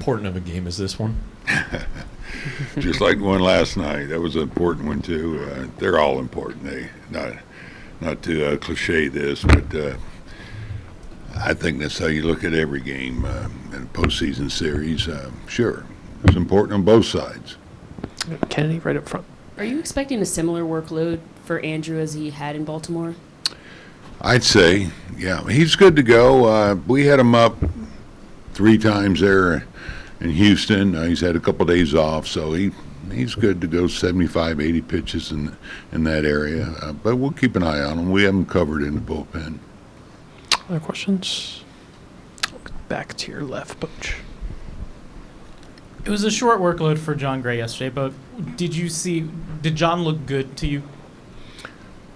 important of a game is this one? Just like the one last night. That was an important one, too. They're all important. Not to cliche this, but I think that's how you look at every game in a postseason series. Sure, it's important on both sides. Kennedy, right up front. Are you expecting a similar workload for Andrew as he had in Baltimore? I'd say, yeah. He's good to go. We had him up 3 times there in Houston. He's had a couple days off, so he's good to go, 75, 80 pitches in that area. But we'll keep an eye on him. We have him covered in the bullpen. Other questions? Back to your left, Bochy. It was a short workload for John Gray yesterday, but did John look good to you?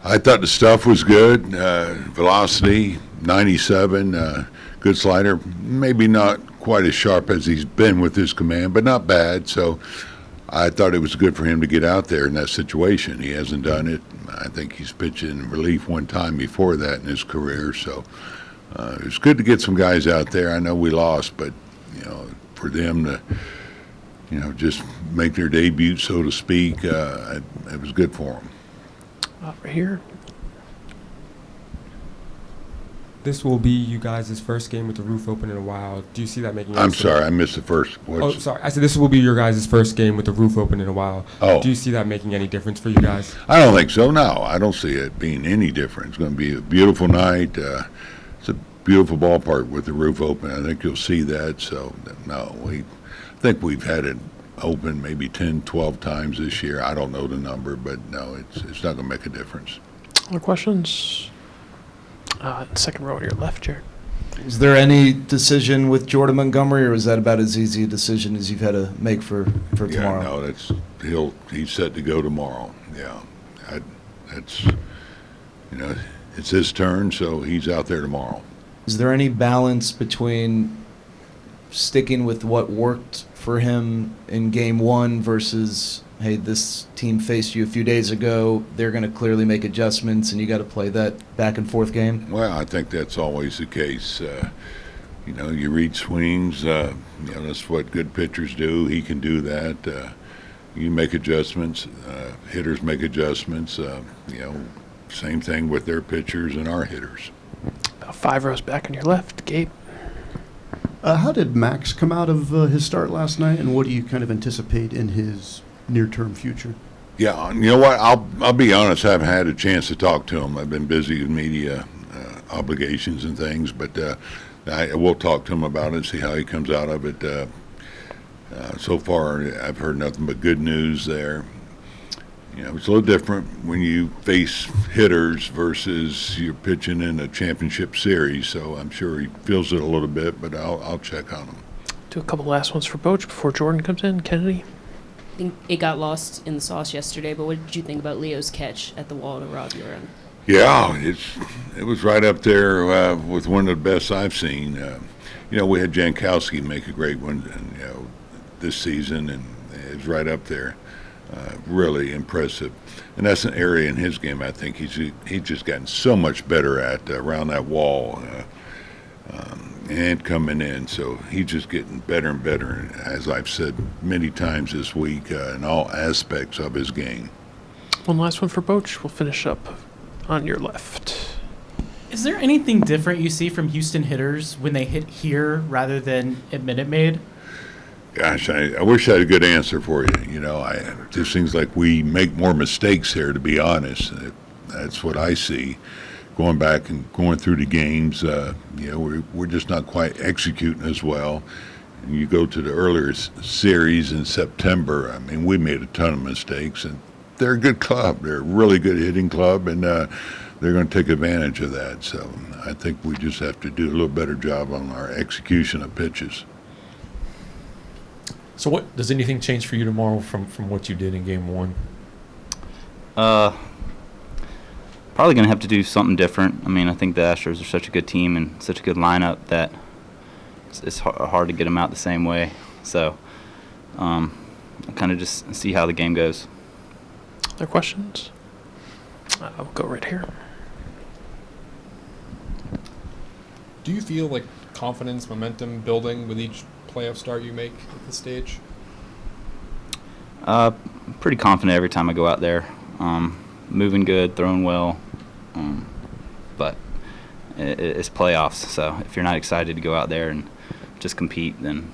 I thought the stuff was good. Velocity, 97, good slider. Maybe not quite as sharp as he's been with his command, but not bad. So I thought it was good for him to get out there in that situation. He hasn't done it. I think he's pitched in relief one time before that in his career. So it was good to get some guys out there. I know we lost, but for them to just make their debut, so to speak, it was good for them. Right here. This will be you guys' first game with the roof open in a while. Do you see that making? I'm sorry, I missed the first. Oh, sorry. I said this will be your guys' first game with the roof open in a while. Oh. Do you see that making any difference for you guys? I don't think so. No, I don't see it being any different. It's going to be a beautiful night. It's a beautiful ballpark with the roof open. I think you'll see that. So, no, I think we've had it open maybe 10, 12 times this year. I don't know the number, but no, it's not going to make a difference. Other questions? Second row to your left, Jared. Is there any decision with Jordan Montgomery, or is that about as easy a decision as you've had to make for tomorrow? No, he's set to go tomorrow. Yeah, that's it's his turn, so he's out there tomorrow. Is there any balance between sticking with what worked for him in game 1 versus, hey, this team faced you a few days ago, they're going to clearly make adjustments, and you got to play that back and forth game? Well, I think that's always the case. You read swings. That's what good pitchers do. He can do that. You make adjustments. Hitters make adjustments. Same thing with their pitchers and our hitters. About 5 rows back on your left, Gabe. How did Max come out of his start last night, and what do you kind of anticipate in his near-term future? Yeah, you know what? I'll be honest. I haven't had a chance to talk to him. I've been busy with media obligations and things, but I will talk to him about it, see how he comes out of it. So far, I've heard nothing but good news there. It's a little different when you face hitters versus you're pitching in a championship series, so I'm sure he feels it a little bit, but I'll check on him. Do a couple last ones for Bochy before Jordan comes in. Kennedy? I think it got lost in the sauce yesterday, but what did you think about Leo's catch at the wall to rob you around? Yeah, it was right up there with one of the best I've seen. We had Jankowski make a great one, this season, and it was right up there. Really impressive, and that's an area in his game I think he's just gotten so much better at around that wall and coming in. So he's just getting better and better, as I've said many times this week, in all aspects of his game. One last one for Bochy. We'll finish up on your left. Is there anything different you see from Houston hitters when they hit here rather than at Minute Maid? Gosh, I wish I had a good answer for you. It just seems like we make more mistakes here, to be honest. That's what I see. Going back and going through the games, we're just not quite executing as well. And you go to the earlier series in September, I mean, we made a ton of mistakes, and they're a good club. They're a really good hitting club, and they're going to take advantage of that. So I think we just have to do a little better job on our execution of pitches. So what does anything change for you tomorrow from what you did in game 1? Probably going to have to do something different. I mean, I think the Astros are such a good team and such a good lineup that it's hard to get them out the same way. So I'll kind of just see how the game goes. Other questions? I'll go right here. Do you feel like confidence, momentum building with each playoff start you make at this stage? Pretty confident every time I go out there. Moving good, throwing well, but it's playoffs. So if you're not excited to go out there and just compete, then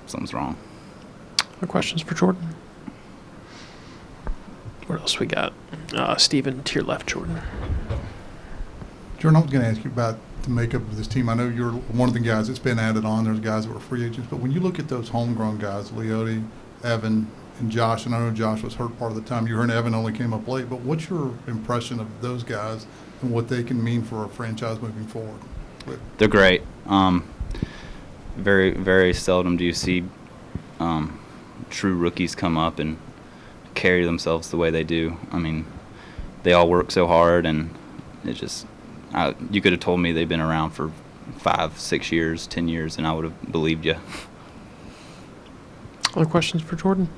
something's wrong. Other questions for Jordan? What else we got? Steven, to your left, Jordan. Jordan, I was going to ask you about the makeup of this team. I know you're one of the guys that's been added on. There's guys that were free agents. But when you look at those homegrown guys, Leote, Evan, and Josh, and I know Josh was hurt part of the time you were, and Evan only came up late, but what's your impression of those guys and what they can mean for a franchise moving forward? They're great. Very, very seldom do you see true rookies come up and carry themselves the way they do. I mean, they all work so hard, and it just you could have told me they've been around for 5, 6 years, 10 years, and I would have believed you. Other questions for Jordan?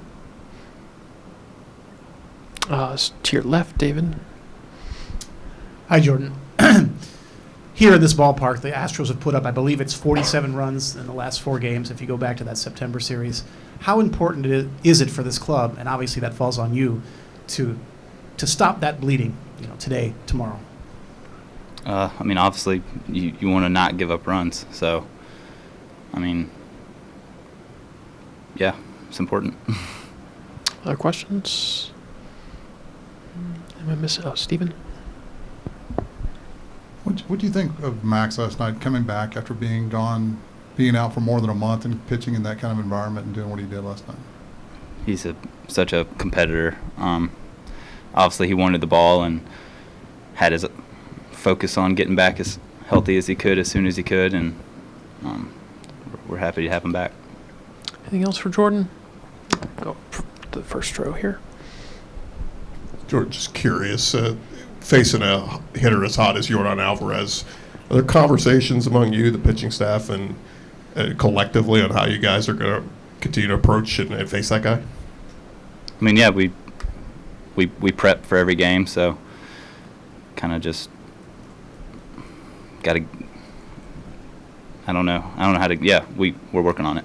To your left, David. Hi, Jordan. Here in this ballpark, the Astros have put up, I believe it's 47 runs in the last 4 games, if you go back to that September series. How important is it for this club, and obviously that falls on you, to stop that bleeding, today, tomorrow? I mean, obviously, you want to not give up runs. So, I mean, yeah, it's important. Other questions? Am I missing? Oh, Steven? What do you think of Max last night, coming back after being gone, being out for more than a month and pitching in that kind of environment and doing what he did last night? He's such a competitor. Obviously, he wanted the ball and had his focus on getting back as healthy as he could as soon as he could, and we're happy to have him back. Anything else for Jordan? Go to the first row here. Jordan, just curious, facing a hitter as hot as Yordan Alvarez, are there conversations among you, the pitching staff, and collectively on how you guys are going to continue to approach and face that guy? I mean, yeah, we prep for every game, so kind of just got to. I don't know how to. Yeah, we're working on it.